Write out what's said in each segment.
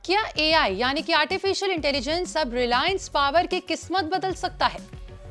क्या एआई यानी कि आर्टिफिशियल इंटेलिजेंस अब रिलायंस पावर की किस्मत बदल सकता है?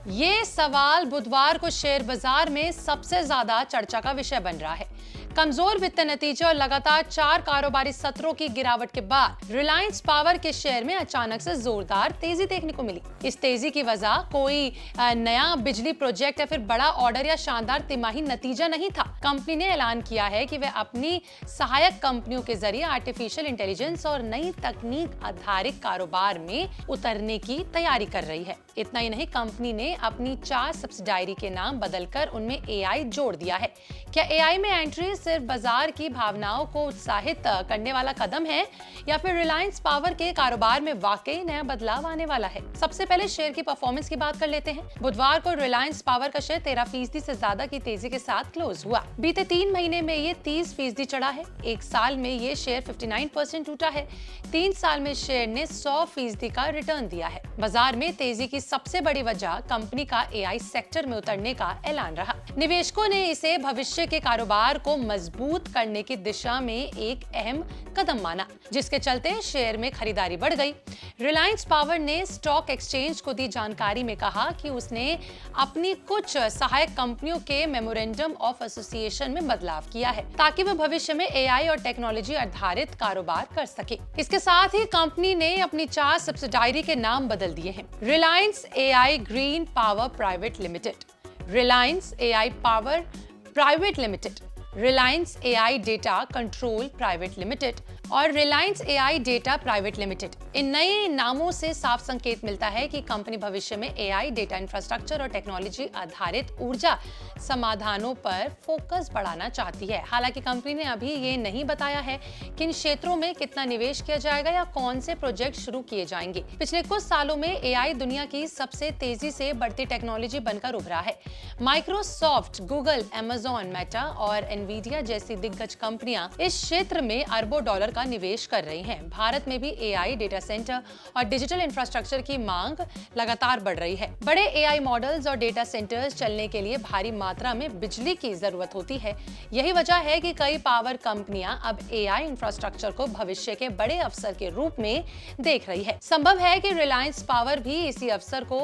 ये सवाल बुधवार को शेयर बाजार में सबसे ज्यादा चर्चा का विषय बन रहा है। कमजोर वित्तीय नतीजे और लगातार 4 कारोबारी सत्रों की गिरावट के बाद रिलायंस पावर के शेयर में अचानक से जोरदार तेजी देखने को मिली। इस तेजी की वजह कोई नया बिजली प्रोजेक्ट या फिर बड़ा ऑर्डर या शानदार तिमाही नतीजा नहीं था। कंपनी ने ऐलान किया है कि वह अपनी सहायक कंपनियों के जरिए आर्टिफिशियल इंटेलिजेंस और नई तकनीक आधारित कारोबार में उतरने की तैयारी कर रही है। इतना ही नहीं, कंपनी ने अपनी 4 सब्सिडायरी के नाम बदलकर उनमें एआई जोड़ दिया है। क्या एआई में एंट्री सिर्फ बाजार की भावनाओं को उत्साहित करने वाला कदम है या फिर रिलायंस पावर के कारोबार में वाकई नया बदलाव आने वाला है? सबसे पहले शेयर की परफॉर्मेंस की बात कर लेते हैं। बुधवार को रिलायंस पावर का शेयर 13% से ज्यादा की तेजी के साथ क्लोज हुआ। बीते 3 महीने में ये 30% चढ़ा है। एक साल में ये शेयर 59% टूटा है। 3 साल में शेयर ने 100% का रिटर्न दिया है। बाजार में तेजी की सबसे बड़ी वजह कंपनी का एआई सेक्टर में उतरने का ऐलान रहा। निवेशकों ने इसे भविष्य के कारोबार को मजबूत करने की दिशा में एक अहम कदम माना, जिसके चलते शेयर में खरीदारी बढ़ गई। रिलायंस पावर ने स्टॉक एक्सचेंज को दी जानकारी में कहा कि उसने अपनी कुछ सहायक कंपनियों के मेमोरेंडम ऑफ एसोसिएशन में बदलाव किया है ताकि वह भविष्य में एआई और टेक्नोलॉजी आधारित कारोबार कर सके। इसके साथ ही कंपनी ने अपनी 4 सब्सिडायरी के नाम बदल दिए हैं। Reliance AI green power private limited, Reliance AI power private limited, Reliance AI data control private limited और Reliance AI data private limited. इन नए नामों से साफ संकेत मिलता है कि कंपनी भविष्य में एआई डेटा इंफ्रास्ट्रक्चर और टेक्नोलॉजी आधारित ऊर्जा समाधानों पर फोकस बढ़ाना चाहती है। हालांकि कंपनी ने अभी ये नहीं बताया है कि इन क्षेत्रों में कितना निवेश किया जाएगा या कौन से प्रोजेक्ट शुरू किए जाएंगे। पिछले कुछ सालों में एआई दुनिया की सबसे तेजी से बढ़ती टेक्नोलॉजी बनकर उभरा है। माइक्रोसॉफ्ट, गूगल, अमेजॉन, मेटा और एनवीडिया जैसी दिग्गज कंपनियां इस क्षेत्र में अरबों डॉलर का निवेश कर रही हैं। भारत में भी एआई डेटा सेंटर और डिजिटल इंफ्रास्ट्रक्चर की मांग लगातार बढ़ रही है। बड़े एआई मॉडल्स और डेटा सेंटर्स चलने के लिए भारी मात्रा में बिजली की जरूरत होती है। यही वजह है कि कई पावर कंपनियां अब एआई इंफ्रास्ट्रक्चर को भविष्य के बड़े अवसर के रूप में देख रही है। संभव है कि रिलायंस पावर भी इसी अवसर को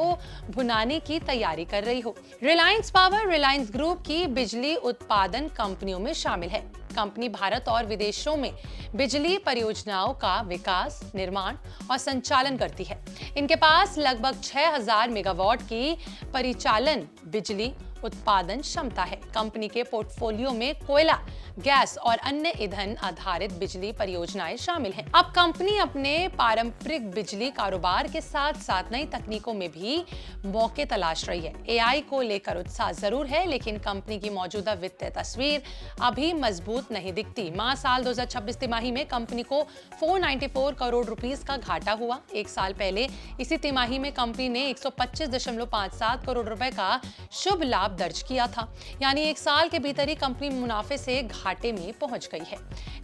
भुनाने की तैयारी कर रही हो। रिलायंस पावर रिलायंस ग्रुप की बिजली उत्पादन कंपनियों में शामिल है। कंपनी भारत और विदेशों में बिजली परियोजनाओं का विकास, निर्माण और संचालन करती है। इनके पास लगभग 6000 मेगावाट की परिचालन बिजली उत्पादन क्षमता है। कंपनी के पोर्टफोलियो में कोयला, गैस और अन्य ईंधन आधारित बिजली परियोजनाएं शामिल हैं। अब कंपनी अपने पारंपरिक बिजली कारोबार के साथ साथ नई तकनीकों में भी मौके तलाश रही है। एआई को लेकर उत्साह जरूर है, लेकिन कंपनी की मौजूदा वित्तीय तस्वीर अभी मजबूत नहीं दिखती। साल 2026 तिमाही में कंपनी को 494 करोड़ रुपीस का घाटा हुआ। एक साल पहले इसी तिमाही में कंपनी ने 125.57 करोड़ रुपए का शुभ लाभ दर्ज किया था। यानी एक साल के भीतर ही कंपनी मुनाफे से घाटे में पहुंच गई है।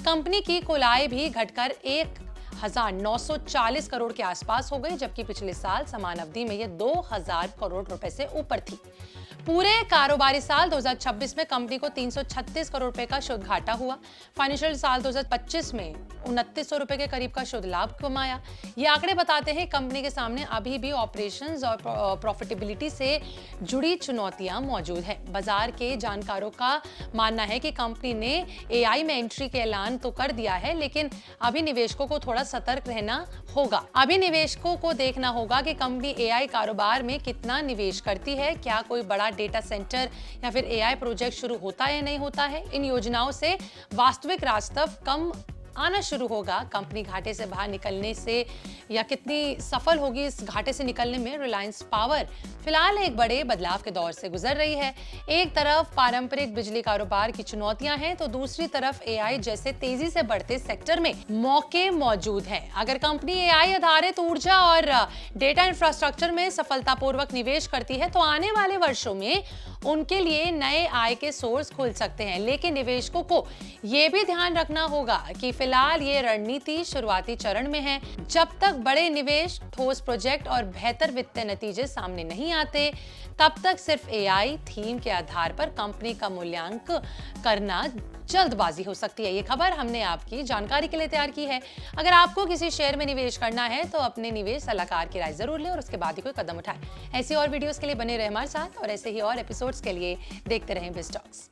कंपनी की कुल आय भी घटकर 1940 करोड़ के आसपास हो गई, जबकि पिछले साल समान अवधि में यह 2000 करोड़ रुपए से ऊपर थी। पूरे कारोबारी साल 2026 में कंपनी को 336 करोड़ रुपए का शुद्ध घाटा हुआ। फाइनेंशियल साल 2025 में 2900 रुपए के करीब का शुद्ध लाभ कमाया। ये आंकड़े बताते हैं कंपनी के सामने अभी भी ऑपरेशंस और प्रॉफिटेबिलिटी से जुड़ी चुनौतियां मौजूद हैं। बाजार के जानकारों का मानना है कि कंपनी ने एआई में एंट्री के ऐलान तो कर दिया है, लेकिन अभी निवेशकों को थोड़ा सतर्क रहना होगा। अभी निवेशकों को देखना होगा कि कंपनी एआई कारोबार में कितना निवेश करती है, क्या कोई बड़ा डेटा सेंटर या फिर एआई प्रोजेक्ट शुरू होता है या नहीं होता है। इन योजनाओं से वास्तविक राजस्व कम आना शुरू होगा। कंपनी घाटे से बाहर निकलने से या कितनी सफल होगी इस घाटे से निकलने में, रिलायंस पावर फिलहाल एक बड़े बदलाव के दौर से गुजर रही है। एक तरफ पारंपरिक बिजली कारोबार की चुनौतियां हैं, तो दूसरी तरफ एआई जैसे तेजी से बढ़ते सेक्टर में मौके मौजूद हैं। अगर कंपनी एआई आधारित ऊर्जा और डेटा इंफ्रास्ट्रक्चर में सफलतापूर्वक निवेश करती है, तो आने वाले वर्षों में उनके लिए नए आय के सोर्स खुल सकते हैं। लेकिन निवेशकों को यह भी ध्यान रखना होगा कि फिलहाल ये रणनीति शुरुआती चरण में है। जब तक बड़े निवेश, ठोस प्रोजेक्ट और बेहतर वित्तीय नतीजे सामने नहीं आते, तब तक सिर्फ एआई थीम के आधार पर कंपनी का मूल्यांकन करना जल्दबाजी हो सकती है। ये खबर हमने आपकी जानकारी के लिए तैयार की है। अगर आपको किसी शेयर में निवेश करना है तो अपने निवेश सलाहकार की राय जरूर लें और उसके बाद ही कोई कदम उठाएं। ऐसी और वीडियोस के लिए बने रहे हमारे साथ और ऐसे ही और एपिसोड्स के लिए देखते रहें बिज़टॉक्स।